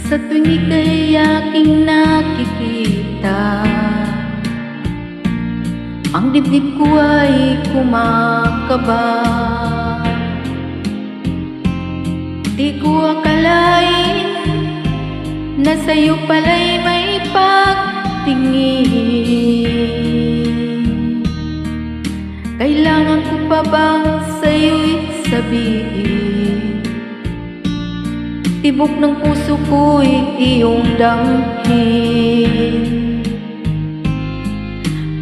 Sa tuwing ika'y aking nakikita, ang dibdib ko ay kumakaba. Di ko akalain na sa'yo pala'y may pagtingin. Kailangan ko pa bang sa'yo'y sabihin? Tibok ng puso ko'y iyong damhin.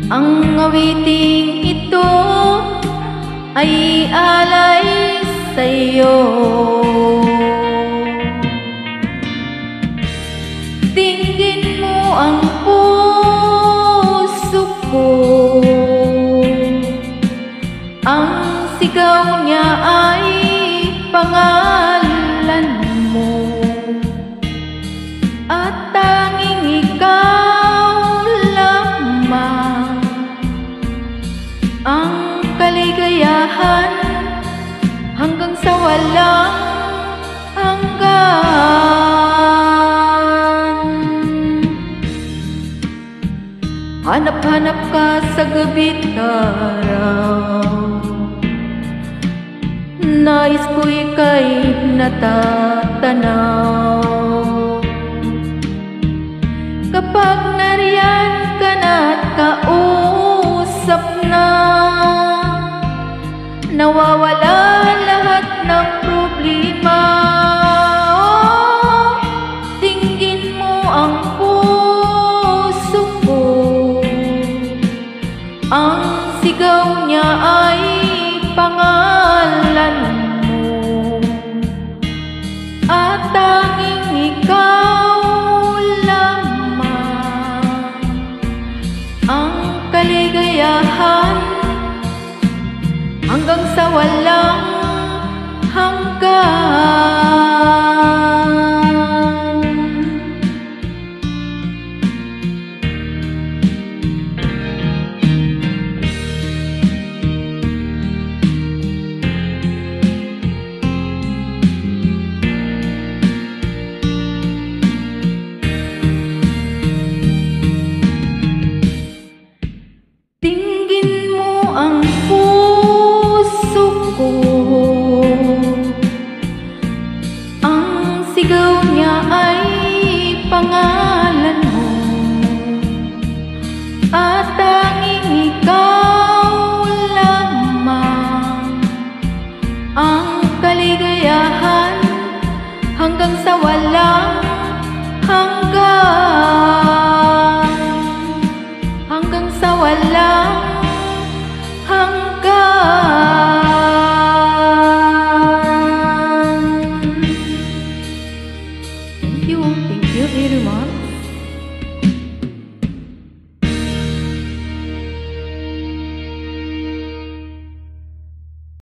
Ang awiting ito ay alay sa'yo. Tingin mo ang puso ko, ang sigaw niya ay pangalan mo, at tanging ikaw lamang ang kaligayahan hanggang sa walang hanggan. Hanap-hanap ka sa gabi't araw, nais ko ika'y natatanaw. Kapag nariyan ka na't kausap na, nawawala lahat ng problema. Oh, tingin mo ang puso ko, ang sigaw niya ay pangalan mo, at tanging ikaw lamang ang kaligayahan hanggang sa walang hanggan. Tingin mo ang puso ko, ang sigaw niya ay pangalan mo, at tanging ikaw lamang ang kaligayahan hanggang sa walang hanggan. Hanggang sa walang hanggan. Thank you very much.